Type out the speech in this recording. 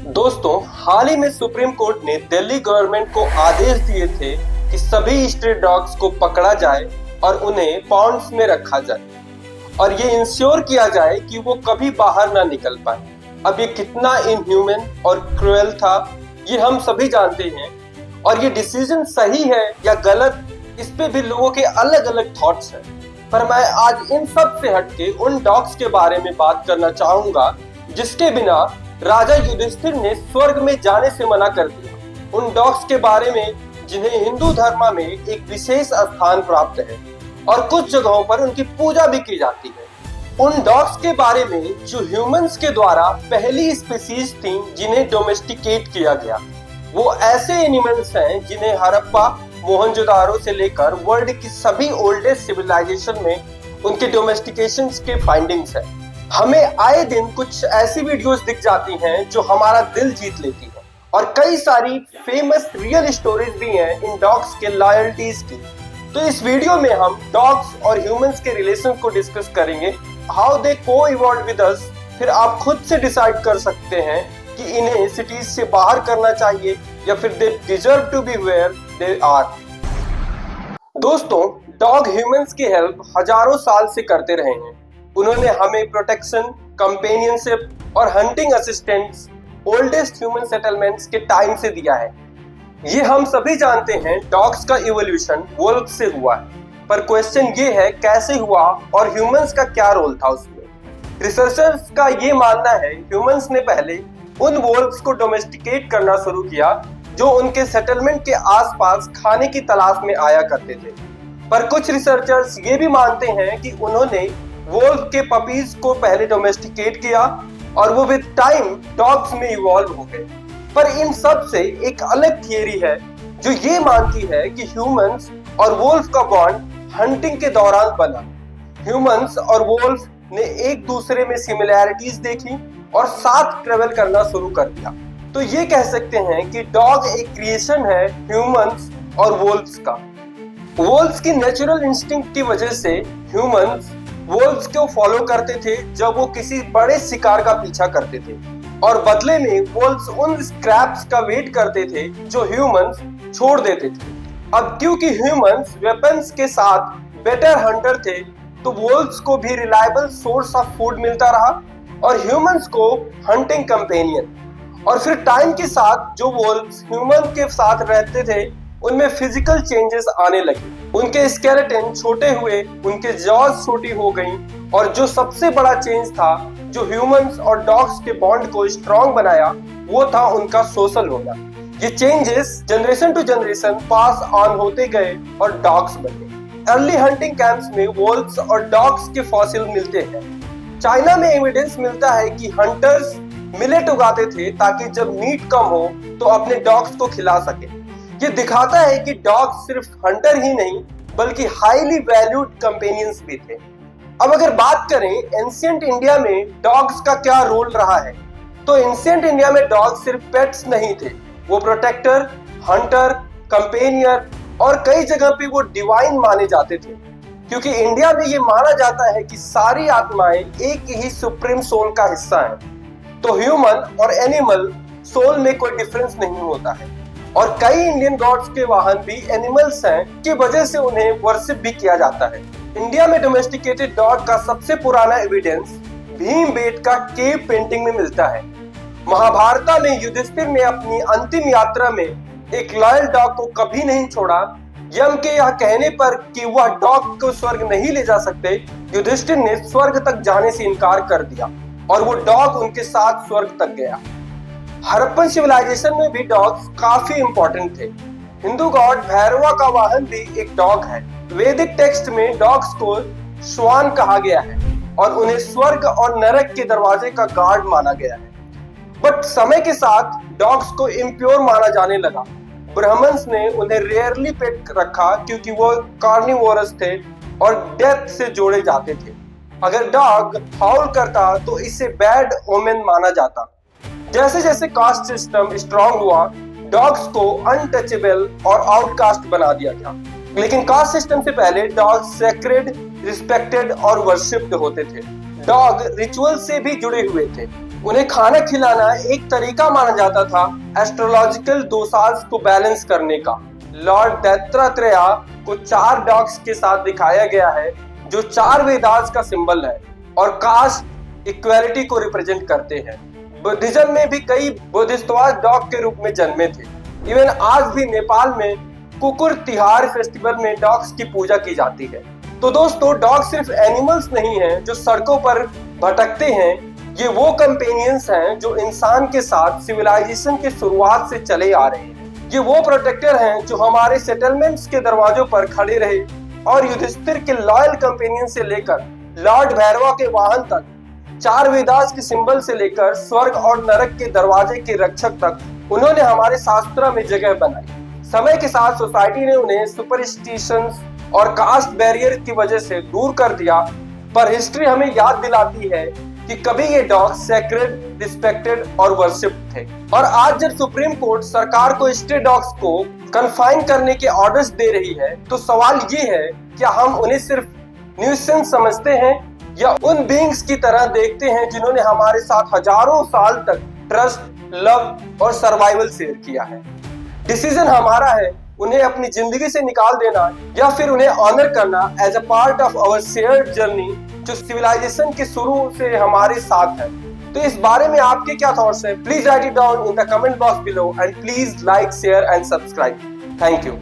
दोस्तों, हाल ही में supreme court ने दिल्ली गवर्नमेंट को आदेश दिए थे कि सभी स्ट्रीट डॉग्स को पकड़ा जाए और उन्हें पाउंड्स में रखा जाए और ये इंश्योर किया जाए कि वो कभी बाहर ना निकल पाए। अब ये कितना इनह्यूमन और क्रूएल था, ये हम सभी जानते हैं। और ये डिसीजन सही है या गलत, इस पे भी लोगों के अलग अलग थॉट्स हैं। पर मैं आज इन सब से हटके उन डॉग्स के बारे में बात करना चाहूंगा जिसके बिना राजा युधिष्ठिर ने स्वर्ग में जाने से मना कर दिया। उन डॉग्स के बारे में जिन्हें हिंदू धर्म में एक विशेष स्थान प्राप्त है और कुछ जगहों पर उनकी पूजा भी की जाती है। उन डॉग्स के बारे में जो ह्यूमंस के द्वारा पहली स्पीसीज थी जिन्हें डोमेस्टिकेट किया गया। वो ऐसे एनिमल्स हैं जिन्हें हड़प्पा, मोहनजोदारो से लेकर वर्ल्ड की सभी ओल्डेस्ट सिविलाइजेशन में उनके डोमेस्टिकेशन के फाइंडिंग्स है। हमें आए दिन कुछ ऐसी वीडियोस दिख जाती हैं जो हमारा दिल जीत लेती है और कई सारी फेमस रियल स्टोरीज भी हैं इन डॉग्स के लॉयल्टीज की। तो इस वीडियो में हम डॉग्स और ह्यूमंस के रिलेशन को डिस्कस करेंगे, हाउ दे को इवॉल्व विद अस। फिर आप खुद से डिसाइड कर सकते हैं कि इन्हें सिटीज से बाहर करना चाहिए या फिर they deserve to be where they are. दोस्तों, डॉग ह्यूमंस की हेल्प हजारों साल से करते रहे हैं। उन्होंने हमें प्रोटेक्शन, कंपेनियनशिप और hunting assistance oldest human settlements के टाइम से दिया है। ये हम सभी जानते हैं डॉग्स का इवोल्यूशन वुल्फ से हुआ है, पर क्वेश्चन ये है कैसे हुआ और ह्यूमंस का क्या रोल था उसमें। रिसर्चर्स का ये मानना है ह्यूमंस ने पहले उन वुल्फ्स को डोमेस्टिकेट करना शुरू किया जो उनके सेटलमेंट के आसपास खाने की तलाश में आया करते थे। पर कुछ रिसर्चर्स ये भी मानते हैं कि उन्होंने वुल्फ के पपीज को पहले डोमेस्टिकेट किया और वो विद टाइम डॉग्स में इवॉल्व हो गए। पर इन सब से एक अलग थियरी है जो ये मानती है कि ह्यूमंस और वुल्फ का बॉन्ड हंटिंग के दौरान बना। ह्यूमंस और वुल्फ ने एक दूसरे में सिमिलैरिटीज देखी और साथ ट्रेवल करना शुरू कर दिया। तो ये कह सकते हैं कि डॉग एक क्रिएशन है ह्यूमंस और वुल्फ्स का। वुल्फ्स की नेचुरल इंस्टिंक्ट की वजह से ह्यूमंस वुल्फ्स को फॉलो करते थे जब वो किसी बड़े शिकार का पीछा करते थे और बदले में वुल्फ्स उन स्क्रैप्स का वेट करते थे जो ह्यूमंस छोड़ देते थे। अब क्योंकि ह्यूमंस वेपन्स के साथ बेटर हंटर थे, तो वुल्फ्स को भी रिलायबल सोर्स ऑफ फूड मिलता रहा और ह्यूमंस को हंटिंग कंपेनियन। और फिर टाइम के साथ जो वुल्फ्स ह्यूमन के साथ रहते थे उनमें फिजिकल चेंजेस आने लगे। उनके स्केलेटन छोटे हुए, उनके जॉज छोटी हो गई और जो सबसे बड़ा चेंज था जो ह्यूमंस और डॉग्स के बॉन्ड को स्ट्रॉन्ग बनाया वो था उनका सोशल होना। ये changes generation to generation pass on होते गए और डॉग्स बने। अर्ली हंटिंग कैंप्स में वुल्फ्स और डॉग्स के फॉसिल मिलते हैं। चाइना में एविडेंस मिलता है कि हंटर्स मिलेट उगाते थे ताकि जब मीट कम हो तो अपने डॉग्स को खिला सके। ये दिखाता है कि डॉग सिर्फ हंटर ही नहीं बल्कि हाईली वैल्यूड कंपेनियंस भी थे। अब अगर बात करें एंशिएंट इंडिया में डॉग्स का क्या रोल रहा है, तो एंशिएंट इंडिया में डॉग सिर्फ पेट्स नहीं थे, वो प्रोटेक्टर, हंटर, कंपेनियर और कई जगह पे वो डिवाइन माने जाते थे। क्योंकि इंडिया में ये माना जाता है कि सारी आत्माएं एक ही सुप्रीम सोल का हिस्सा है, तो ह्यूमन और एनिमल सोल में कोई डिफरेंस नहीं होता है। और कई इंडियन गॉड्स के वाहन भी एनिमल्स हैं की वजह से उन्हें वर्शिप भी किया जाता है। इंडिया में डोमेस्टिकेटेड डॉग का सबसे पुराना एविडेंस भीमबेटका केव पेंटिंग में मिलता है। महाभारत में युधिष्ठिर ने अपनी अंतिम यात्रा में एक लॉयल डॉग को कभी नहीं छोड़ा। यम के यह कहने पर कि वह डॉग को स्वर्ग नहीं ले जा सकते, युधिष्ठिर ने स्वर्ग तक जाने से इनकार कर दिया और वो डॉग उनके साथ स्वर्ग तक गया। हड़प्पन सिविलाइजेशन में भी डॉग्स काफी इंपॉर्टेंट थे। हिंदू गॉड भैरवा का वाहन भी एक डॉग है। वैदिक टेक्स्ट में डॉग्स को श्वान कहा गया है और उन्हें स्वर्ग और नरक के दरवाजे का गार्ड माना गया है। बट समय के साथ डॉग्स को इम्प्योर माना जाने लगा। ब्राह्मण्स ने उन्हें रेयरली पेट रखा क्योंकि वो कार्निवोरस थे और डेथ से जोड़े जाते थे। अगर डॉग हाउल करता तो इसे बैड ओमेन माना जाता। जैसे जैसे कास्ट सिस्टम स्ट्रॉन्ग हुआ, डॉग्स को अनटचेबल और आउटकास्ट बना दिया गया। लेकिन कास्ट सिस्टम से पहले डॉग सेक्रेड, रिस्पेक्टेड और वर्शिप्ड होते थे। डॉग रिचुअल से भी जुड़े हुए थे। उन्हें खाना खिलाना एक तरीका माना जाता था एस्ट्रोलॉजिकल दोषास को बैलेंस करने का। लॉर्ड दत्तात्रेय को 4 डॉग्स के साथ दिखाया गया है जो 4 वेदास का सिंबल है और कास्ट इक्वालिटी को रिप्रेजेंट करते हैं। बुद्धिज्म में भी कई बोधिसत्वास डॉग के रूप में जन्मे थे। इवन आज भी नेपाल में कुकुर तिहार फेस्टिवल में डॉग्स की पूजा की जाती है। तो दोस्तों, डॉग सिर्फ एनिमल्स नहीं हैं जो सड़कों पर भटकते हैं, ये वो कंपेनियंस हैं जो इंसान के साथ सिविलाइजेशन के शुरुआत से चले आ रहे हैं। ये वो प्रोटेक्टर हैं जो हमारे सेटलमेंट्स के दरवाजों पर खड़े रहे और युधिष्ठिर के लॉयल कंपेनियन से लेकर लॉर्ड भैरवा के वाहन तक, 4 वेदास के सिंबल से लेकर स्वर्ग और नरक के दरवाजे के रक्षक तक उन्होंने हमारे शास्त्र में जगह बनाई। समय के साथ सोसाइटी ने उन्हें सुपरस्टिशंस और कास्ट बैरियर की वजह से दूर कर दिया, पर हिस्ट्री हमें याद दिलाती है कि कभी ये डॉग सेक्रेड, रिस्पेक्टेड और वर्शिप्ड थे। और आज जब सुप्रीम कोर्ट सरकार को स्ट्रे डॉग्स को कन्फाइन करने के ऑर्डर्स दे रही है, तो सवाल ये है, क्या हम उन्हें सिर्फ न्यूसेंस समझते हैं या उन बीइंग्स की तरह देखते हैं जिन्होंने हमारे साथ हजारों साल तक ट्रस्ट, लव और सर्वाइवल शेयर किया है। डिसीजन हमारा है, उन्हें अपनी जिंदगी से निकाल देना या फिर उन्हें ऑनर करना as a part of our shared journey जो सिविलाइजेशन के शुरू से हमारे साथ है। तो इस बारे में आपके क्या थॉट्स हैं? Please right it down in the comment box below and please like, share and subscribe. Thank you.